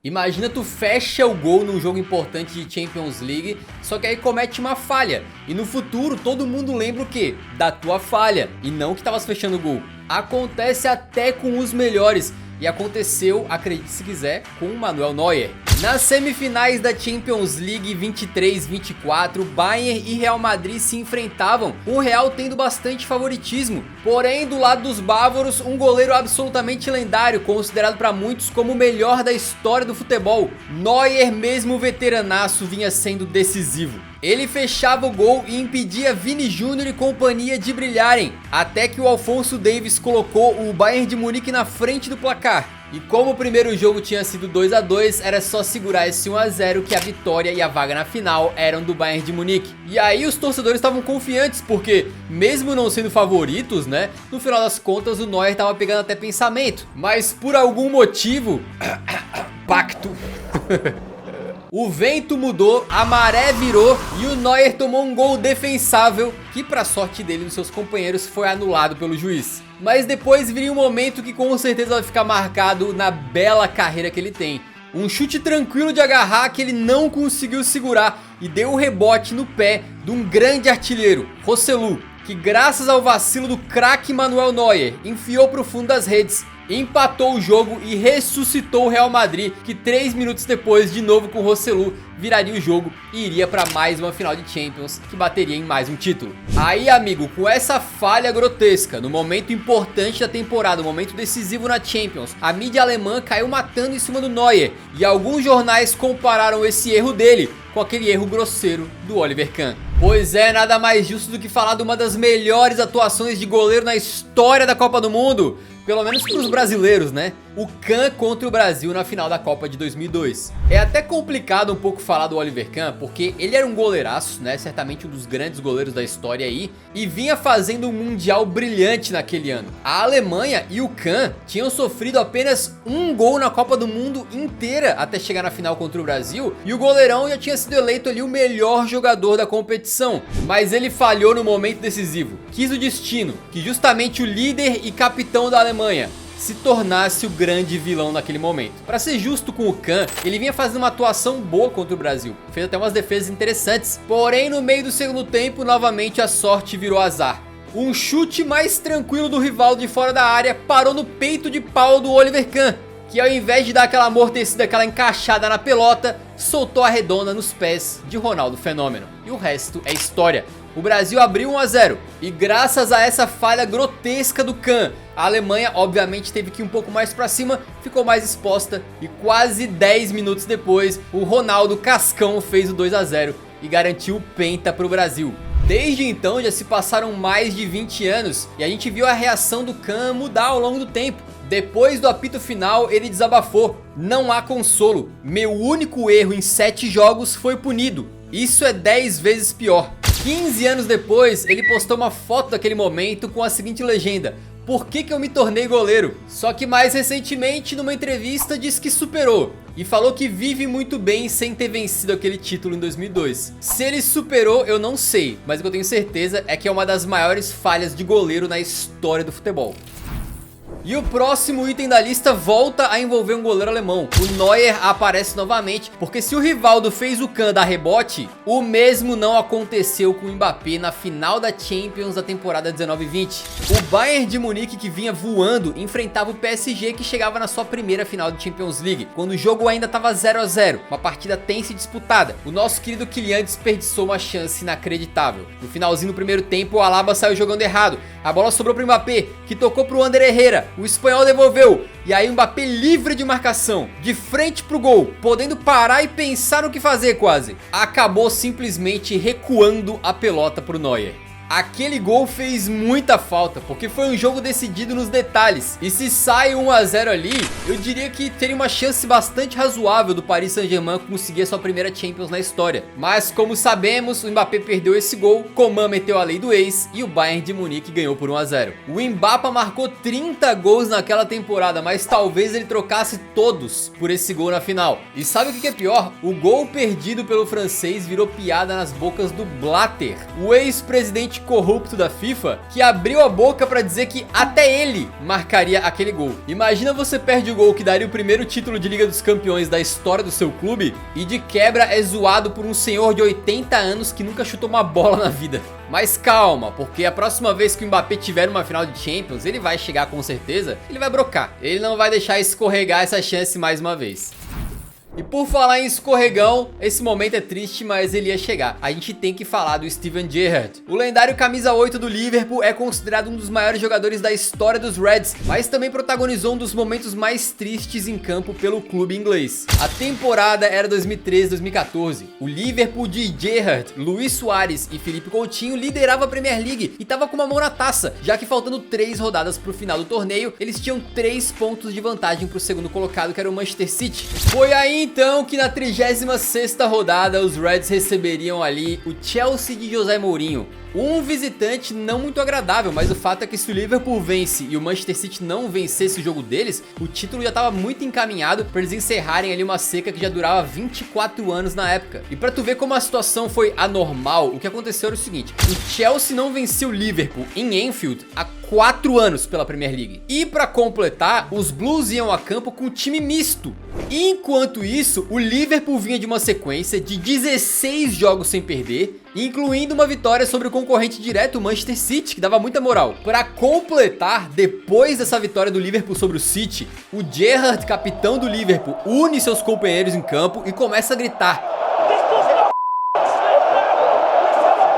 Imagina tu fecha o gol num jogo importante de Champions League, só que aí comete uma falha. E no futuro todo mundo lembra o quê? Da tua falha, e não que tavas fechando o gol. Acontece até com os melhores. E aconteceu, acredite se quiser, com o Manuel Neuer. Nas semifinais da Champions League 23-24, Bayern e Real Madrid se enfrentavam, o Real tendo bastante favoritismo. Porém, do lado dos bávaros, um goleiro absolutamente lendário, considerado para muitos como o melhor da história do futebol. Neuer, mesmo veteranaço, vinha sendo decisivo. Ele fechava o gol e impedia Vini Júnior e companhia de brilharem, até que o Alphonso Davies colocou o Bayern de Munique na frente do placar. E como o primeiro jogo tinha sido 2 a 2, era só segurar esse 1 a 0 que a vitória e a vaga na final eram do Bayern de Munique. E aí os torcedores estavam confiantes, porque mesmo não sendo favoritos, né, no final das contas o Neuer estava pegando até pensamento. Mas por algum motivo... Pacto... O vento mudou, a maré virou e o Neuer tomou um gol defensável que, para sorte dele e dos seus companheiros, foi anulado pelo juiz. Mas depois viria um momento que com certeza vai ficar marcado na bela carreira que ele tem. Um chute tranquilo de agarrar que ele não conseguiu segurar e deu um rebote no pé de um grande artilheiro, Joselu, que graças ao vacilo do craque Manuel Neuer enfiou para o fundo das redes, empatou o jogo e ressuscitou o Real Madrid, que 3 minutos depois, de novo com o Joselu, viraria o jogo e iria para mais uma final de Champions, que bateria em mais um título. Aí, amigo, com essa falha grotesca, no momento importante da temporada, no momento decisivo na Champions, a mídia alemã caiu matando em cima do Neuer, e alguns jornais compararam esse erro dele com aquele erro grosseiro do Oliver Kahn. Pois é, nada mais justo do que falar de uma das melhores atuações de goleiro na história da Copa do Mundo. Pelo menos para os brasileiros, né? O Kahn contra o Brasil na final da Copa de 2002. É até complicado um pouco falar do Oliver Kahn, porque ele era um goleiraço, né? Certamente um dos grandes goleiros da história aí. E vinha fazendo um mundial brilhante naquele ano. A Alemanha e o Kahn tinham sofrido apenas um gol na Copa do Mundo inteira até chegar na final contra o Brasil. E o goleirão já tinha sido eleito ali o melhor jogador da competição. Mas ele falhou no momento decisivo. Quis o destino que justamente o líder e capitão da Alemanha se tornasse o grande vilão naquele momento. Para ser justo com o Kahn, ele vinha fazendo uma atuação boa contra o Brasil, fez até umas defesas interessantes, porém no meio do segundo tempo novamente a sorte virou azar. Um chute mais tranquilo do rival de fora da área parou no peito de pau do Oliver Kahn, que ao invés de dar aquela amortecida, aquela encaixada na pelota, soltou a redonda nos pés de Ronaldo Fenômeno. E o resto é história. O Brasil abriu 1 a 0 e graças a essa falha grotesca do Kahn, a Alemanha obviamente teve que ir um pouco mais pra cima, ficou mais exposta e quase 10 minutos depois o Ronaldo Cascão fez o 2 a 0 e garantiu o penta pro Brasil. Desde então já se passaram mais de 20 anos e a gente viu a reação do Kahn mudar ao longo do tempo. Depois do apito final ele desabafou: "Não há consolo, meu único erro em 7 jogos foi punido, isso é 10 vezes pior." 15 anos depois, ele postou uma foto daquele momento com a seguinte legenda: "Por que eu me tornei goleiro?" Só que mais recentemente, numa entrevista, disse que superou e falou que vive muito bem sem ter vencido aquele título em 2002. Se ele superou, eu não sei, mas o que eu tenho certeza é que é uma das maiores falhas de goleiro na história do futebol. E o próximo item da lista volta a envolver um goleiro alemão. O Neuer aparece novamente, porque se o Rivaldo fez o Kahn dar rebote, o mesmo não aconteceu com o Mbappé na final da Champions da temporada 19-20. O Bayern de Munique, que vinha voando, enfrentava o PSG, que chegava na sua primeira final de Champions League, quando o jogo ainda estava 0 a 0, uma partida tensa e disputada. O nosso querido Kylian desperdiçou uma chance inacreditável. No finalzinho do primeiro tempo, o Alaba saiu jogando errado. A bola sobrou para o Mbappé, que tocou para o Ander Herrera. O espanhol devolveu, e aí o Mbappé livre de marcação, de frente pro gol, podendo parar e pensar no que fazer quase. Acabou simplesmente recuando a pelota pro Neuer. Aquele gol fez muita falta, porque foi um jogo decidido nos detalhes. E se sai 1 a 0 ali, eu diria que teria uma chance bastante razoável do Paris Saint-Germain conseguir a sua primeira Champions na história. Mas como sabemos, o Mbappé perdeu esse gol, Coman meteu a lei do ex e o Bayern de Munique ganhou por 1 a 0. O Mbappé marcou 30 gols naquela temporada, mas talvez ele trocasse todos por esse gol na final. E sabe o que é pior? O gol perdido pelo francês virou piada nas bocas do Blatter, o ex-presidente presidente corrupto da FIFA que abriu a boca pra dizer que até ele marcaria aquele gol. Imagina você perde o gol que daria o primeiro título de Liga dos Campeões da história do seu clube e de quebra é zoado por um senhor de 80 anos que nunca chutou uma bola na vida. Mas calma, porque a próxima vez que o Mbappé tiver uma final de Champions, ele vai chegar com certeza, ele vai brocar. Ele não vai deixar escorregar essa chance mais uma vez. E por falar em escorregão, esse momento é triste, mas ele ia chegar. A gente tem que falar do Steven Gerrard. O lendário camisa 8 do Liverpool é considerado um dos maiores jogadores da história dos Reds, mas também protagonizou um dos momentos mais tristes em campo pelo clube inglês. A temporada era 2013-2014. O Liverpool de Gerrard, Luís Soares e Philippe Coutinho liderava a Premier League e tava com uma mão na taça, já que faltando 3 rodadas pro final do torneio, eles tinham 3 pontos de vantagem pro segundo colocado, que era o Manchester City. Foi aí então que na 36ª rodada os Reds receberiam ali o Chelsea de José Mourinho. Um visitante não muito agradável, mas o fato é que se o Liverpool vence e o Manchester City não vencesse o jogo deles, o título já estava muito encaminhado para eles encerrarem ali uma seca que já durava 24 anos na época. E para tu ver como a situação foi anormal, o que aconteceu era o seguinte: o Chelsea não venceu o Liverpool em Anfield há 4 anos pela Premier League. E para completar, os Blues iam a campo com um time misto. Enquanto isso, o Liverpool vinha de uma sequência de 16 jogos sem perder, incluindo uma vitória sobre o concorrente direto, o Manchester City, que dava muita moral. Para completar, depois dessa vitória do Liverpool sobre o City, o Gerrard, capitão do Liverpool, une seus companheiros em campo e começa a gritar: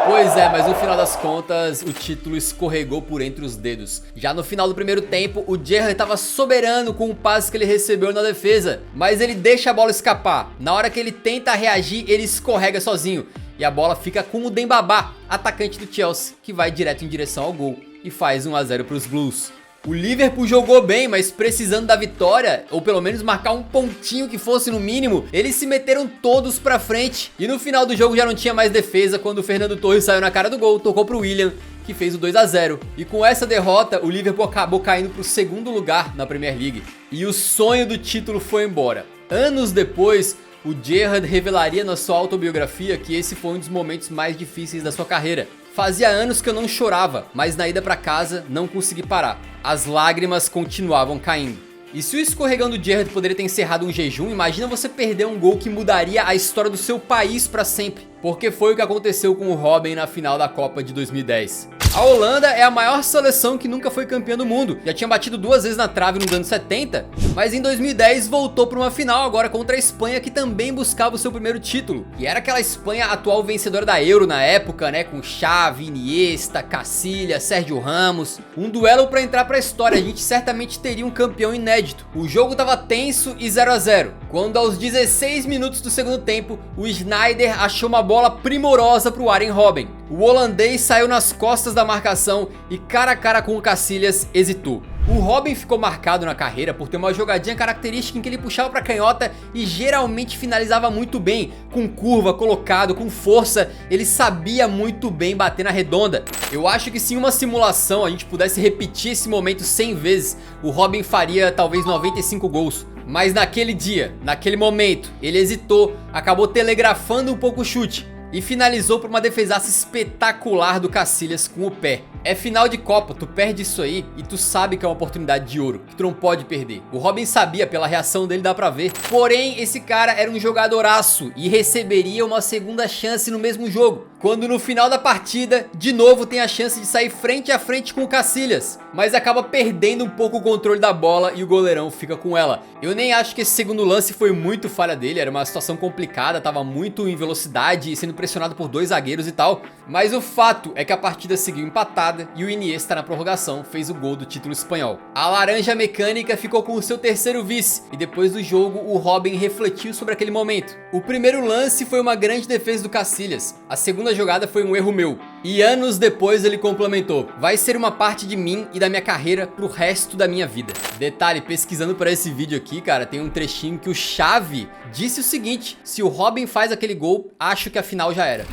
pois é, mas no final das contas, o título escorregou por entre os dedos. Já no final do primeiro tempo, o Gerrard estava soberano com o passe que ele recebeu na defesa, mas ele deixa a bola escapar. Na hora que ele tenta reagir, ele escorrega sozinho. E a bola fica com o Dembaba, atacante do Chelsea, que vai direto em direção ao gol e faz 1 a 0 para os Blues. O Liverpool jogou bem, mas precisando da vitória, ou pelo menos marcar um pontinho que fosse no mínimo, eles se meteram todos pra frente. E no final do jogo já não tinha mais defesa quando o Fernando Torres saiu na cara do gol, tocou pro Willian, que fez o 2 a 0. E com essa derrota, o Liverpool acabou caindo pro 2º lugar na Premier League. E o sonho do título foi embora. Anos depois, o Gerrard revelaria na sua autobiografia que esse foi um dos momentos mais difíceis da sua carreira. Fazia anos que eu não chorava, mas na ida pra casa não consegui parar. As lágrimas continuavam caindo. E se o escorregão do Gerrard poderia ter encerrado um jejum, imagina você perder um gol que mudaria a história do seu país pra sempre. Porque foi o que aconteceu com o Robben na final da Copa de 2010. A Holanda é a maior seleção que nunca foi campeã do mundo. Já tinha batido 2 vezes na trave nos anos 70, mas em 2010 voltou para uma final agora contra a Espanha, que também buscava o seu primeiro título. E era aquela Espanha atual vencedora da Euro na época, né, com Xavi, Iniesta, Casillas, Sérgio Ramos. Um duelo para entrar para a história, a gente certamente teria um campeão inédito. O jogo tava tenso e 0 a 0, quando aos 16 minutos do segundo tempo, o Sneijder achou uma bola primorosa para o Arjen Robben. O holandês saiu nas costas da marcação e cara a cara com o Casillas hesitou. O Robben ficou marcado na carreira por ter uma jogadinha característica em que ele puxava pra canhota e geralmente finalizava muito bem, com curva, colocado, com força. Ele sabia muito bem bater na redonda. Eu acho que se em uma simulação a gente pudesse repetir esse momento 100 vezes, o Robben faria talvez 95 gols. Mas naquele dia, naquele momento, ele hesitou, acabou telegrafando um pouco o chute e finalizou por uma defesaça espetacular do Casillas com o pé. É final de Copa, tu perde isso aí e tu sabe que é uma oportunidade de ouro, que tu não pode perder. O Robben sabia, pela reação dele dá pra ver. Porém, esse cara era um jogadoraço e receberia uma segunda chance no mesmo jogo, quando no final da partida, de novo tem a chance de sair frente a frente com o Casillas, mas acaba perdendo um pouco o controle da bola e o goleirão fica com ela. Eu nem acho que esse segundo lance foi muito falha dele, era uma situação complicada, tava muito em velocidade e sendo pressionado por 2 zagueiros e tal, mas o fato é que a partida seguiu empatada e o Iniesta na prorrogação fez o gol do título espanhol. A laranja mecânica ficou com o seu terceiro vice e depois do jogo o Robben refletiu sobre aquele momento. O primeiro lance foi uma grande defesa do Casillas, a segunda jogada foi um erro meu. E anos depois ele complementou: vai ser uma parte de mim e da minha carreira pro resto da minha vida. Detalhe, pesquisando para esse vídeo aqui, cara, tem um trechinho que o Xavi disse o seguinte: se o Robben faz aquele gol, acho que a final já era.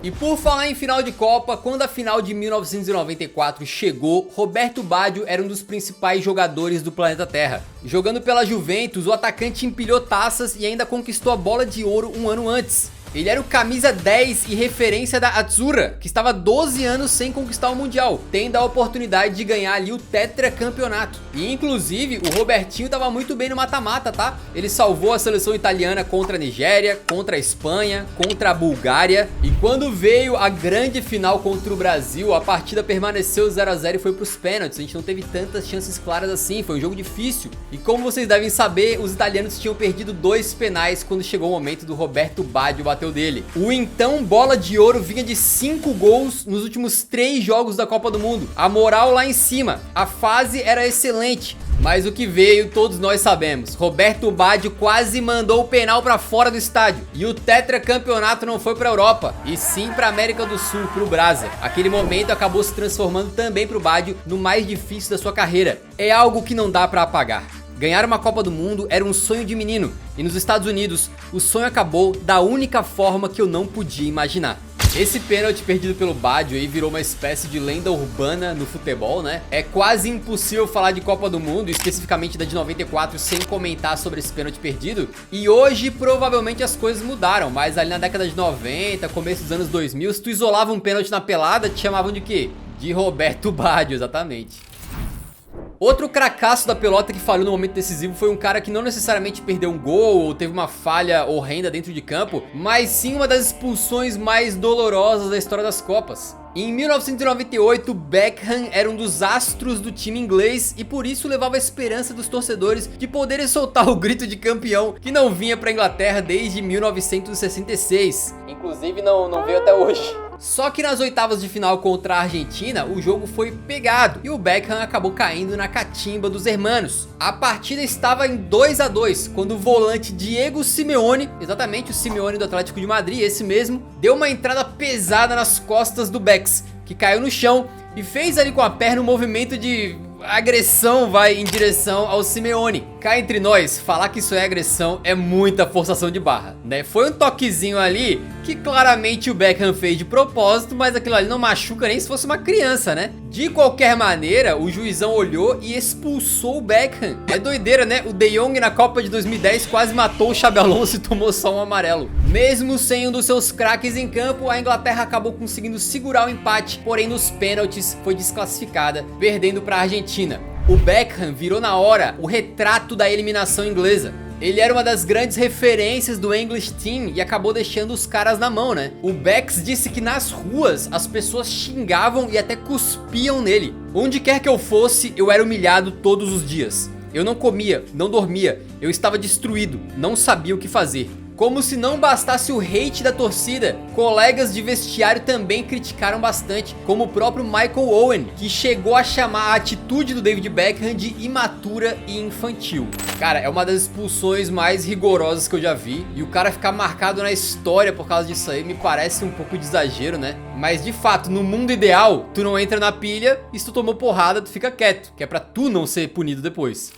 E por falar em final de Copa, quando a final de 1994 chegou, Roberto Baggio era um dos principais jogadores do planeta Terra. Jogando pela Juventus, o atacante empilhou taças e ainda conquistou a bola de ouro um ano antes. Ele era o camisa 10 e referência da Azzurra, que estava 12 anos sem conquistar o Mundial, tendo a oportunidade de ganhar ali o tetracampeonato. E inclusive o Robertinho estava muito bem no mata-mata, tá? Ele salvou a seleção italiana contra a Nigéria, contra a Espanha, contra a Bulgária. E quando veio a grande final contra o Brasil, a partida permaneceu 0 a 0 e foi para os pênaltis. A gente não teve tantas chances claras assim, foi um jogo difícil. E como vocês devem saber, os italianos tinham perdido 2 penais quando chegou o momento do Roberto Baggio bater dele. O então bola de ouro vinha de 5 gols nos últimos 3 jogos da Copa do Mundo. A moral lá em cima, a fase era excelente. Mas o que veio, todos nós sabemos. Roberto Baggio quase mandou o penal pra fora do estádio. E o tetracampeonato não foi pra Europa, e sim pra América do Sul, pro Brasa. Aquele momento acabou se transformando também pro Baggio no mais difícil da sua carreira. É algo que não dá pra apagar. Ganhar uma Copa do Mundo era um sonho de menino. E nos Estados Unidos, o sonho acabou da única forma que eu não podia imaginar. Esse pênalti perdido pelo Baggio aí virou uma espécie de lenda urbana no futebol, né? É quase impossível falar de Copa do Mundo, especificamente da de 94, sem comentar sobre esse pênalti perdido. E hoje, provavelmente, as coisas mudaram, mas ali na década de 90, começo dos anos 2000, se tu isolava um pênalti na pelada, te chamavam de quê? De Roberto Baggio, exatamente. Outro cracaço da pelota que falhou no momento decisivo foi um cara que não necessariamente perdeu um gol ou teve uma falha horrenda dentro de campo, mas sim uma das expulsões mais dolorosas da história das Copas. Em 1998, Beckham era um dos astros do time inglês e por isso levava a esperança dos torcedores de poderem soltar o grito de campeão que não vinha para a Inglaterra desde 1966. Inclusive não veio até hoje. Só que nas oitavas de final contra a Argentina, o jogo foi pegado e o Beckham acabou caindo na catimba dos hermanos. A partida estava em 2 a 2 quando o volante Diego Simeone, exatamente o Simeone do Atlético de Madrid, esse mesmo, deu uma entrada pesada nas costas do Becks, que caiu no chão e fez ali com a perna um movimento de agressão, vai em direção ao Simeone. Cá entre nós, falar que isso é agressão é muita forçação de barra, né? Foi um toquezinho ali que claramente o Beckham fez de propósito, mas aquilo ali não machuca nem se fosse uma criança, né? De qualquer maneira, o juizão olhou e expulsou o Beckham. É doideira, né? O De Jong na Copa de 2010 quase matou o Xabi Alonso e tomou só um amarelo. Mesmo sem um dos seus craques em campo, a Inglaterra acabou conseguindo segurar o empate, porém nos pênaltis foi desclassificada, perdendo para a Argentina. O Beckham virou na hora o retrato da eliminação inglesa. Ele era uma das grandes referências do English Team e acabou deixando os caras na mão, né? O Becks disse que nas ruas as pessoas xingavam e até cuspiam nele. Onde quer que eu fosse, eu era humilhado todos os dias. Eu não comia, não dormia, eu estava destruído, não sabia o que fazer. Como se não bastasse o hate da torcida, colegas de vestiário também criticaram bastante, como o próprio Michael Owen, que chegou a chamar a atitude do David Beckham de imatura e infantil. Cara, é uma das expulsões mais rigorosas que eu já vi, e o cara ficar marcado na história por causa disso aí me parece um pouco de exagero, né? Mas de fato, no mundo ideal, tu não entra na pilha e se tu tomou porrada, tu fica quieto, que é pra tu não ser punido depois.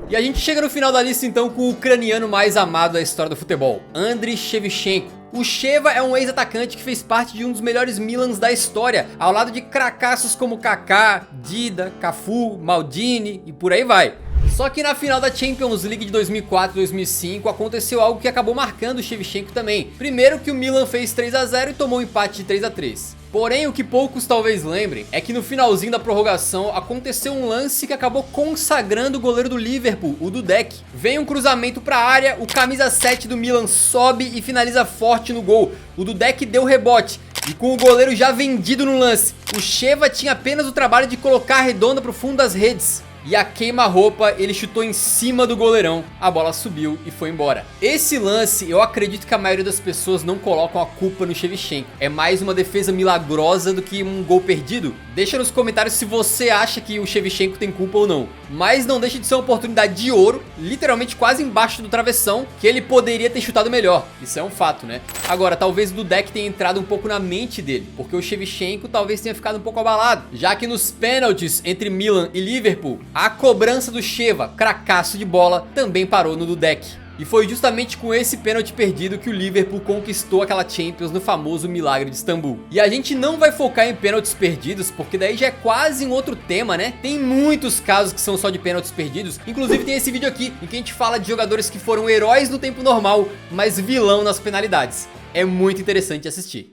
E a gente chega no final da lista então com o ucraniano mais amado da história do futebol, Andriy Shevchenko. O Sheva é um ex-atacante que fez parte de um dos melhores Milans da história, ao lado de cracassos como Kaká, Dida, Cafu, Maldini e por aí vai. Só que na final da Champions League de 2004 e 2005 aconteceu algo que acabou marcando o Shevchenko também. Primeiro que o Milan fez 3 a 0 e tomou um empate de 3 a 3. Porém, o que poucos talvez lembrem é que no finalzinho da prorrogação aconteceu um lance que acabou consagrando o goleiro do Liverpool, o Dudek. Vem um cruzamento para a área, o camisa 7 do Milan sobe e finaliza forte no gol. O Dudek deu rebote e com o goleiro já vendido no lance, o Sheva tinha apenas o trabalho de colocar a redonda para o fundo das redes. E a queima-roupa, ele chutou em cima do goleirão, a bola subiu e foi embora. Esse lance, eu acredito que a maioria das pessoas não colocam a culpa no Shevchenko. É mais uma defesa milagrosa do que um gol perdido. Deixa nos comentários se você acha que o Shevchenko tem culpa ou não. Mas não deixa de ser uma oportunidade de ouro, literalmente quase embaixo do travessão, que ele poderia ter chutado melhor. Isso é um fato, né? Agora, talvez o Dudek tenha entrado um pouco na mente dele, porque o Shevchenko talvez tenha ficado um pouco abalado, já que nos pênaltis entre Milan e Liverpool, a cobrança do Sheva, cracaço de bola, também parou no Dudek. E foi justamente com esse pênalti perdido que o Liverpool conquistou aquela Champions no famoso Milagre de Istambul. E a gente não vai focar em pênaltis perdidos, porque daí já é quase um outro tema, né? Tem muitos casos que são só de pênaltis perdidos. Inclusive tem esse vídeo aqui, em que a gente fala de jogadores que foram heróis no tempo normal, mas vilão nas penalidades. É muito interessante assistir.